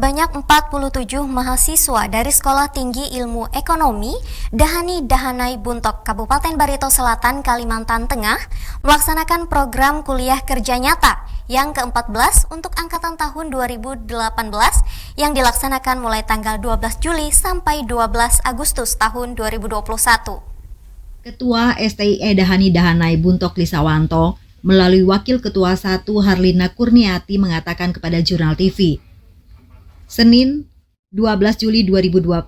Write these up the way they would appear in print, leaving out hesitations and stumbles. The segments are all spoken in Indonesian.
Sebanyak 47 mahasiswa dari Sekolah Tinggi Ilmu Ekonomi Dahani Dahanai Buntok, Kabupaten Barito Selatan, Kalimantan Tengah melaksanakan program kuliah kerja nyata yang ke-14 untuk angkatan tahun 2018 yang dilaksanakan mulai tanggal 12 Juli sampai 12 Agustus tahun 2021. Ketua STIE Dahani Dahanai Buntok Lisawanto melalui Wakil Ketua 1 Harlina Kurniati mengatakan kepada Jurnal TV Senin 12 Juli 2021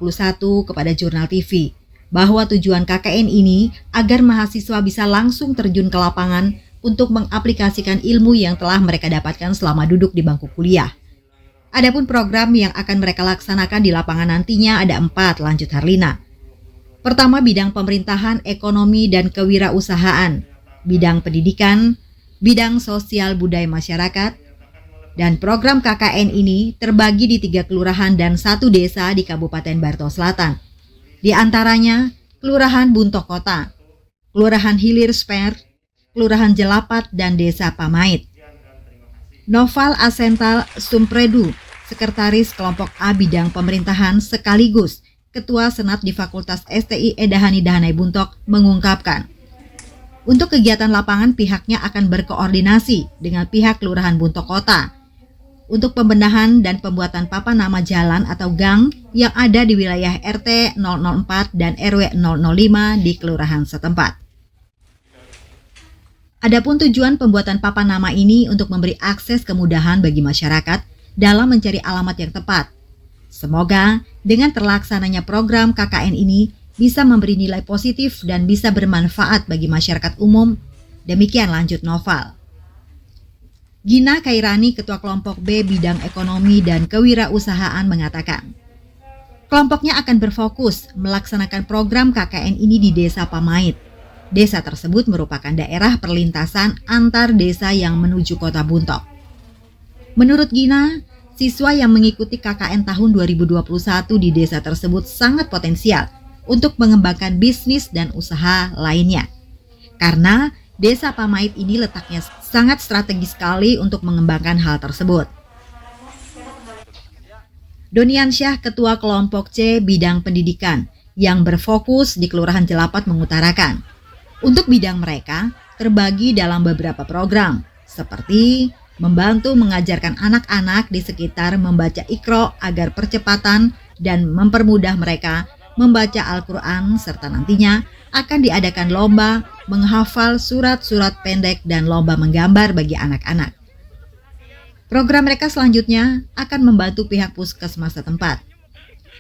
kepada Jurnal TV bahwa tujuan KKN ini agar mahasiswa bisa langsung terjun ke lapangan untuk mengaplikasikan ilmu yang telah mereka dapatkan selama duduk di bangku kuliah. Adapun program yang akan mereka laksanakan di lapangan nantinya ada 4, lanjut Harlina. Pertama, bidang pemerintahan, ekonomi, dan kewirausahaan, bidang pendidikan, bidang sosial budaya masyarakat, dan program KKN ini terbagi di 3 kelurahan dan 1 desa di Kabupaten Barito Selatan. Di antaranya, Kelurahan Buntok Kota, Kelurahan Hilir Sper, Kelurahan Jelapat, dan Desa Pamait. Noval Asental Sumpredu, Sekretaris Kelompok A Bidang Pemerintahan sekaligus Ketua Senat di Fakultas STIE Dahani Dahanai Buntok mengungkapkan, untuk kegiatan lapangan pihaknya akan berkoordinasi dengan pihak Kelurahan Buntok Kota untuk pembenahan dan pembuatan papan nama jalan atau gang yang ada di wilayah RT 004 dan RW 005 di kelurahan setempat. Adapun tujuan pembuatan papan nama ini untuk memberi akses kemudahan bagi masyarakat dalam mencari alamat yang tepat. Semoga dengan terlaksananya program KKN ini bisa memberi nilai positif dan bisa bermanfaat bagi masyarakat umum. Demikian lanjut Noval. Gina Kairani, Ketua Kelompok B Bidang Ekonomi dan Kewirausahaan mengatakan, kelompoknya akan berfokus melaksanakan program KKN ini di Desa Pamait. Desa tersebut merupakan daerah perlintasan antar desa yang menuju Kota Buntok. Menurut Gina, siswa yang mengikuti KKN tahun 2021 di desa tersebut sangat potensial untuk mengembangkan bisnis dan usaha lainnya. Karena Desa Pamait ini letaknya sangat strategis sekali untuk mengembangkan hal tersebut. Doniansyah, Ketua Kelompok C Bidang Pendidikan yang berfokus di Kelurahan Jelapat mengutarakan, untuk bidang mereka terbagi dalam beberapa program, seperti membantu mengajarkan anak-anak di sekitar membaca Iqra agar percepatan dan mempermudah mereka membaca Al-Quran, serta nantinya akan diadakan lomba menghafal surat-surat pendek dan lomba menggambar bagi anak-anak. Program mereka selanjutnya akan membantu pihak puskesmas setempat.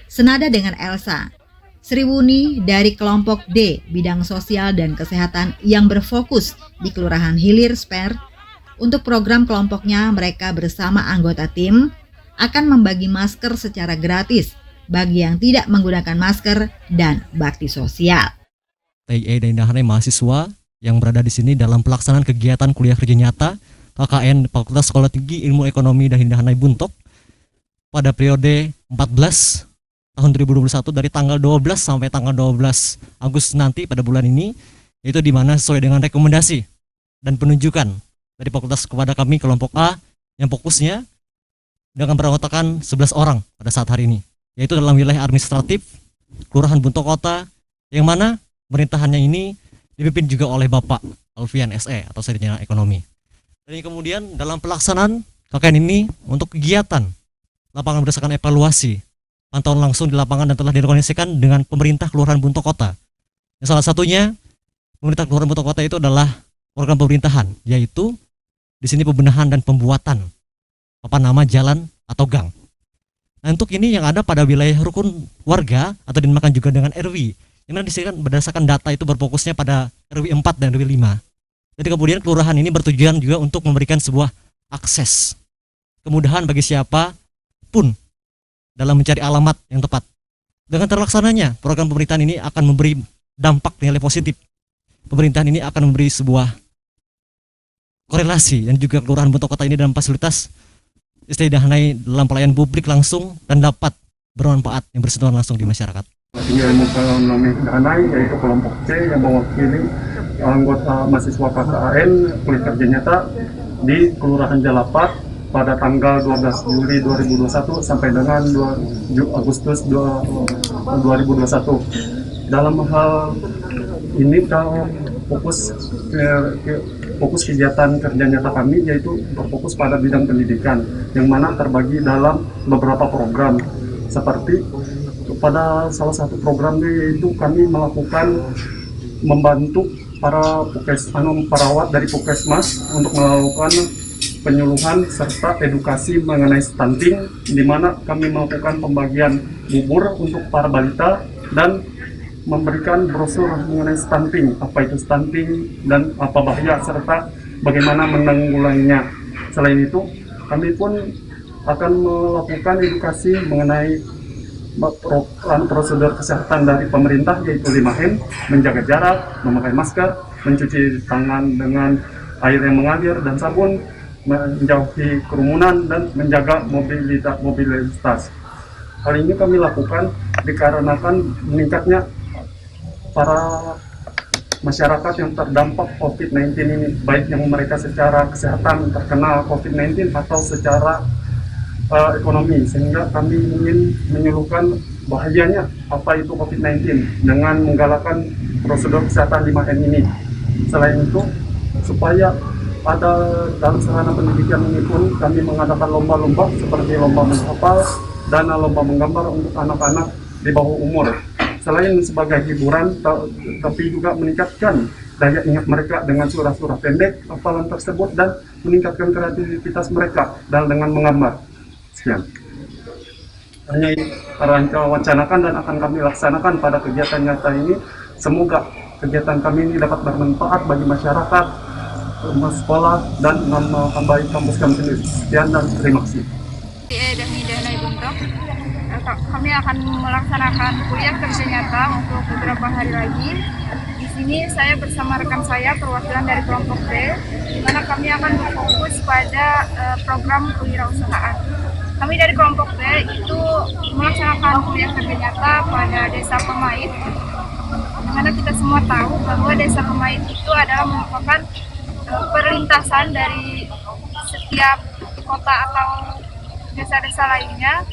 Senada dengan Elsa, Sriwuni dari kelompok D Bidang Sosial dan Kesehatan yang berfokus di Kelurahan Hilir Sper, untuk program kelompoknya mereka bersama anggota tim akan membagi masker secara gratis bagi yang tidak menggunakan masker dan bakti sosial. STIE Dahanai mahasiswa yang berada di sini dalam pelaksanaan kegiatan kuliah kerja nyata KKN Fakultas Sekolah Tinggi Ilmu Ekonomi Dahanai Buntok pada periode 14 tahun 2021 dari tanggal 12 sampai tanggal 12 Agustus nanti pada bulan ini, yaitu di mana sesuai dengan rekomendasi dan penunjukan dari fakultas kepada kami kelompok A yang fokusnya dengan beranggotakan 11 orang pada saat hari ini, yaitu dalam wilayah administratif Kelurahan Buntok Kota, yang mana pemerintahannya ini dipimpin juga oleh Bapak Alfian SE atau Sarjana Ekonomi. Dan kemudian dalam pelaksanaan KKN ini untuk kegiatan lapangan berdasarkan evaluasi pantauan langsung di lapangan dan telah direkomendasikan dengan pemerintah Kelurahan Buntok Kota. Yang salah satunya pemerintah Kelurahan Buntok Kota itu adalah program pemerintahan, yaitu di sini pembenahan dan pembuatan papan nama jalan atau gang. Nah, untuk ini yang ada pada wilayah rukun warga atau dinamakan juga dengan RW, yang mana disini berdasarkan data itu berfokusnya pada RW 4 dan RW 5. Jadi kemudian kelurahan ini bertujuan juga untuk memberikan sebuah akses kemudahan bagi siapa pun dalam mencari alamat yang tepat. Dengan terlaksananya program pemerintahan ini akan memberi dampak nilai positif. Pemerintahan ini akan memberi sebuah korelasi dan juga Kelurahan Buntok Kota ini dalam fasilitas STIE Dahanai dalam pelayanan publik langsung dan dapat bermanfaat yang bersentuhan langsung di masyarakat. Ilmu Ekonomi Dahanai, yaitu kelompok C yang mewakili anggota mahasiswa KKN kuliah kerja nyata di Kelurahan Jelapat, pada tanggal 12 Juli 2021 sampai dengan 2 Agustus 2021. Dalam hal ini kita fokus kegiatan kerja nyata kami yaitu berfokus pada bidang pendidikan yang mana terbagi dalam beberapa program, seperti pada salah satu programnya yaitu kami melakukan membantu para perawat dari Puskesmas untuk melakukan penyuluhan serta edukasi mengenai stunting, di mana kami melakukan pembagian bubur untuk para balita dan memberikan brosur mengenai stunting, apa itu stunting dan apa bahaya serta bagaimana menanggulanginya. Selain itu, kami pun akan melakukan edukasi mengenai prosedur kesehatan dari pemerintah yaitu 5M, menjaga jarak, memakai masker, mencuci tangan dengan air yang mengalir dan sabun, menjauhi kerumunan dan menjaga mobilitas. Hal ini kami lakukan dikarenakan meningkatnya para masyarakat yang terdampak COVID-19 ini, baik yang mereka secara kesehatan terkena COVID-19 atau secara ekonomi, sehingga kami ingin menyuluhkan bahayanya apa itu COVID-19 dengan menggalakkan prosedur kesehatan 5M ini. Selain itu, supaya dalam sarana pendidikan ini pun kami mengadakan lomba-lomba seperti lomba menghafal dan lomba menggambar untuk anak-anak di bawah umur. Selain sebagai hiburan, tapi juga meningkatkan daya ingat mereka dengan surah-surah pendek hafalan tersebut dan meningkatkan kreativitas mereka dengan menggambar. Sekian. Hanya ini kita wacanakan dan akan kami laksanakan pada kegiatan nyata ini. Semoga kegiatan kami ini dapat bermanfaat bagi masyarakat, sekolah, dan memperbaiki kampus kami sendiri. Sekian dan terima kasih. Dhani Dahanai Buntok. Kami akan melaksanakan kuliah kerja nyata untuk beberapa hari lagi. Di sini saya bersama rekan saya perwakilan dari kelompok B, di mana kami akan berfokus pada program kewirausahaan. Kami dari kelompok B itu melaksanakan kuliah kerja nyata pada Desa Pemait, di mana kita semua tahu bahwa Desa Pemait itu adalah merupakan perlintasan dari setiap kota atau desa-desa lainnya.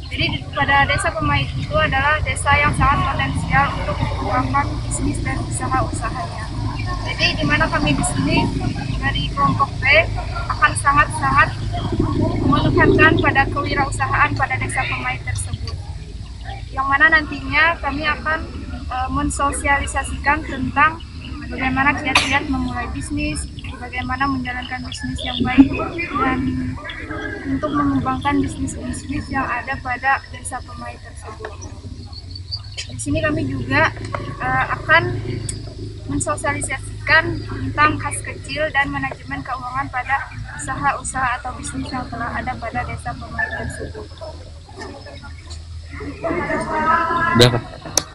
Jadi pada Desa Pemait itu adalah desa yang sangat potensial untuk mengembangkan bisnis dan usaha-usahanya. Jadi di mana kami di sini dari kelompok B akan sangat-sangat menekankan pada kewirausahaan pada Desa Pemait tersebut. Yang mana nantinya kami akan mensosialisasikan tentang bagaimana kiat-kiat memulai bisnis, bagaimana menjalankan bisnis yang baik, dan untuk mengembangkan bisnis-bisnis yang ada pada Desa Pemait tersebut. Di sini kami juga akan mensosialisasikan tentang kas kecil dan manajemen keuangan pada usaha-usaha atau bisnis yang telah ada pada Desa Pemait tersebut.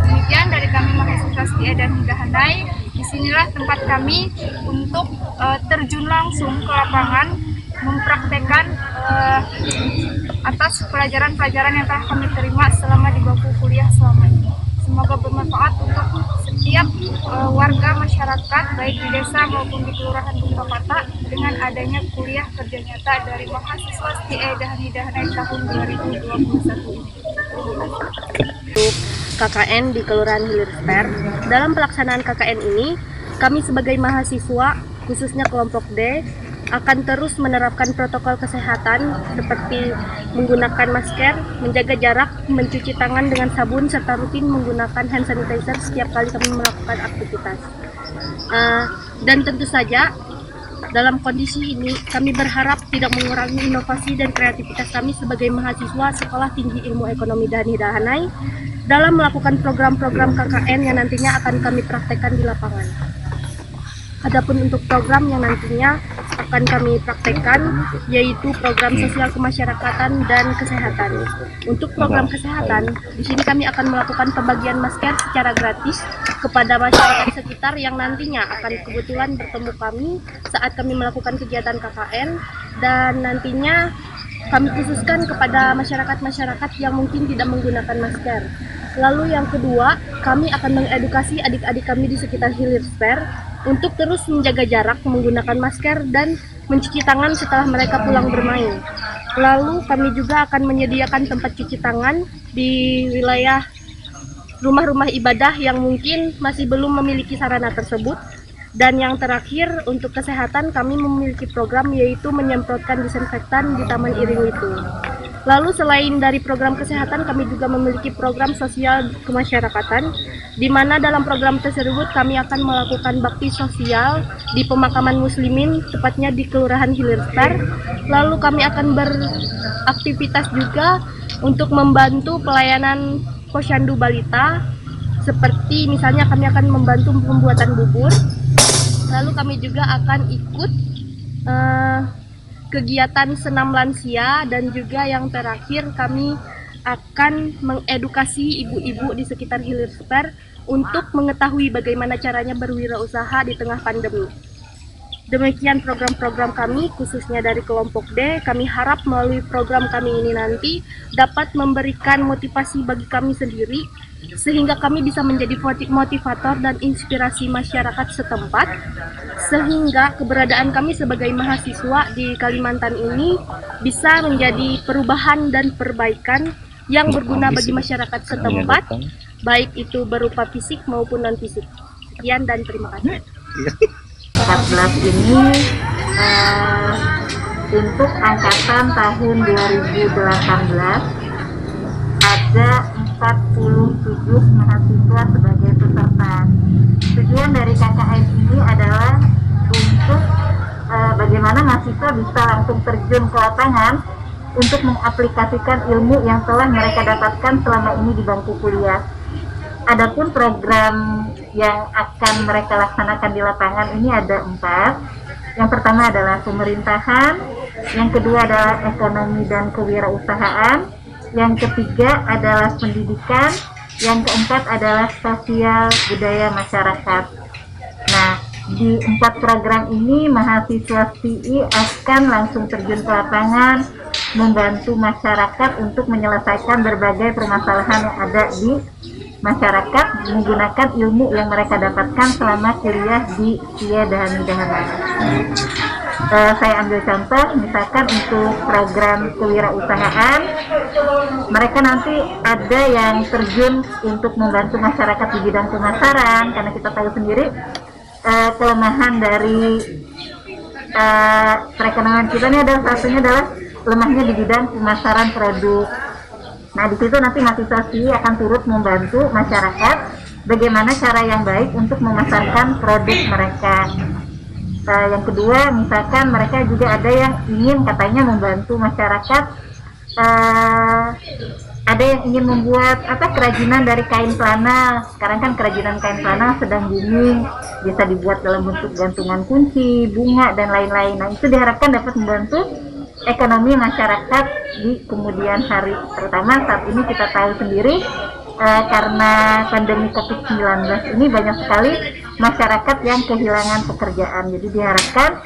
Demikian dari kami Mahasiswa STIE Dhani Dahanai. Disinilah tempat kami untuk terjun langsung ke lapangan, mempraktekkan atas pelajaran-pelajaran yang telah kami terima selama di bangku kuliah selama ini. Semoga bermanfaat untuk setiap warga masyarakat baik di desa maupun di Kelurahan Buntapata dengan adanya kuliah kerja nyata dari Mahasiswa STIE Dhani Dahanai tahun 2021 ini. KKN di Kelurahan Hilir Sper. Dalam pelaksanaan KKN ini, kami sebagai mahasiswa, khususnya kelompok D, akan terus menerapkan protokol kesehatan seperti menggunakan masker, menjaga jarak, mencuci tangan dengan sabun, serta rutin menggunakan hand sanitizer setiap kali kami melakukan aktivitas. Dan tentu saja, dalam kondisi ini, kami berharap tidak mengurangi inovasi dan kreativitas kami sebagai mahasiswa Sekolah Tinggi Ilmu Ekonomi Dhani Dahanai dalam melakukan program-program KKN yang nantinya akan kami praktekkan di lapangan. Adapun untuk program yang nantinya akan kami praktekkan yaitu program sosial kemasyarakatan dan kesehatan. Untuk program kesehatan, di sini kami akan melakukan pembagian masker secara gratis kepada masyarakat sekitar yang nantinya akan kebetulan bertemu kami saat kami melakukan kegiatan KKN, dan nantinya kami khususkan kepada masyarakat-masyarakat yang mungkin tidak menggunakan masker. Lalu yang kedua, kami akan mengedukasi adik-adik kami di sekitar Hilir Sper untuk terus menjaga jarak, menggunakan masker, dan mencuci tangan setelah mereka pulang bermain. Lalu kami juga akan menyediakan tempat cuci tangan di wilayah rumah-rumah ibadah yang mungkin masih belum memiliki sarana tersebut. Dan yang terakhir, untuk kesehatan kami memiliki program yaitu menyemprotkan disinfektan di Taman Iring itu. Lalu selain dari program kesehatan, kami juga memiliki program sosial kemasyarakatan, di mana dalam program tersebut kami akan melakukan bakti sosial di pemakaman muslimin, tepatnya di Kelurahan Hilirster. Lalu kami akan beraktivitas juga untuk membantu pelayanan posyandu balita, seperti misalnya kami akan membantu pembuatan bubur. Lalu kami juga akan ikut kegiatan senam lansia, dan juga yang terakhir kami akan mengedukasi ibu-ibu di sekitar Hilirster untuk mengetahui bagaimana caranya berwirausaha di tengah pandemi. Demikian program-program kami khususnya dari kelompok D. Kami harap melalui program kami ini nanti dapat memberikan motivasi bagi kami sendiri, sehingga kami bisa menjadi motivator dan inspirasi masyarakat setempat, sehingga keberadaan kami sebagai mahasiswa di Kalimantan ini bisa menjadi perubahan dan perbaikan yang berguna bagi masyarakat setempat, baik itu berupa fisik maupun non-fisik. Sekian dan terima kasih. 14 ini untuk angkatan tahun 2018 ada 47 mahasiswa sebagai peserta. Tujuan dari KKN ini adalah untuk bagaimana mahasiswa bisa langsung terjun ke lapangan untuk mengaplikasikan ilmu yang telah mereka dapatkan selama ini di bangku kuliah. Adapun program yang akan mereka laksanakan di lapangan ini ada 4. Yang pertama adalah pemerintahan, yang kedua adalah ekonomi dan kewirausahaan, yang ketiga adalah pendidikan, yang keempat adalah sosial budaya masyarakat. Nah, di 4 program ini mahasiswa STI akan langsung terjun ke lapangan, membantu masyarakat untuk menyelesaikan berbagai permasalahan yang ada di masyarakat menggunakan ilmu yang mereka dapatkan selama kuliah di STIA Dahani Dahanai. Saya ambil contoh, misalkan untuk program kewirausahaan, mereka nanti ada yang terjun untuk membantu masyarakat di bidang pemasaran, karena kita tahu sendiri kelemahan dari perekonomian kita ini adalah satunya adalah lemahnya di bidang pemasaran produk. Nah, di situ nanti mahasiswa STI akan turut membantu masyarakat bagaimana cara yang baik untuk memasarkan produk mereka. Yang kedua, misalkan mereka juga ada yang ingin katanya membantu masyarakat, ada yang ingin membuat kerajinan dari kain pelana. Sekarang kan kerajinan kain pelana sedang booming, bisa dibuat dalam bentuk gantungan kunci, bunga, dan lain-lain. Nah, itu diharapkan dapat membantu ekonomi masyarakat di kemudian hari, terutama saat ini kita tahu sendiri karena pandemi COVID-19 ini banyak sekali masyarakat yang kehilangan pekerjaan. Jadi diharapkan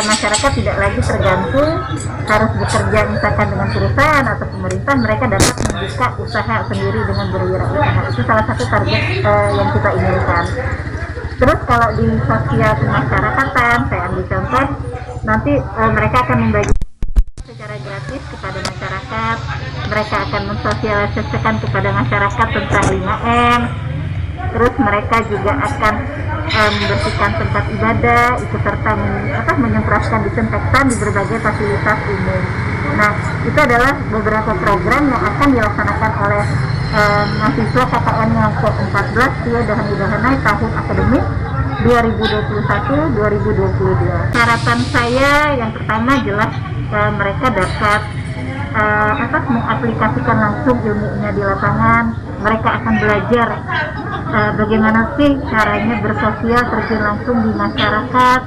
masyarakat tidak lagi tergantung harus bekerja misalkan dengan perusahaan atau pemerintah, mereka dapat membuka usaha sendiri dengan berwirausaha. Itu salah satu target yang kita inginkan. Terus kalau di sosial kemasyarakatan, saya ambil contoh, nanti mereka akan membagi secara gratis kepada masyarakat. Mereka akan mensosialisasikan kepada masyarakat tentang 5M. Terus mereka juga akan membersihkan tempat ibadah, ikut serta menyemprotkan disinfektan di berbagai fasilitas umum. Nah, itu adalah beberapa program yang akan dilaksanakan oleh mahasiswa KKN yang ke-14 STIA Dahani Dahanai tahun akademik 2021-2022. Harapan saya yang pertama jelas mereka dapat mengaplikasikan langsung ilmunya di lapangan. Mereka akan belajar bagaimana sih caranya bersosial terjun langsung di masyarakat.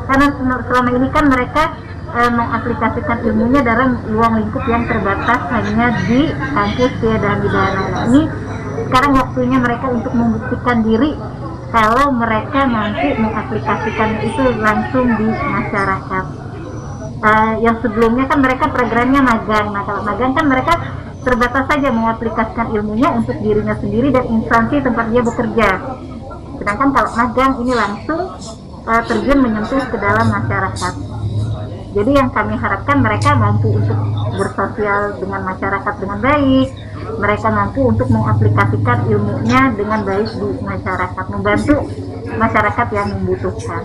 Karena selama ini kan mereka mengaplikasikan ilmunya dalam ruang lingkup yang terbatas hanya di kampus STIA Dahani Dahanai. Nah, ini sekarang waktunya mereka untuk membuktikan diri kalau mereka mampu mengaplikasikan itu langsung di masyarakat. Yang sebelumnya kan mereka programnya magang. Nah, kalau magang kan mereka terbatas saja mengaplikasikan ilmunya untuk dirinya sendiri dan instansi tempat dia bekerja. Sedangkan kalau magang ini langsung terjun menyentuh ke dalam masyarakat. Jadi yang kami harapkan mereka mampu untuk bersosial dengan masyarakat dengan baik, mereka mampu untuk mengaplikasikan ilmunya dengan baik di masyarakat, membantu masyarakat yang membutuhkan.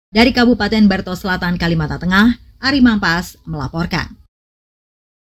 Dari Kabupaten Barito Selatan, Kalimantan Tengah, Ari Mampas melaporkan.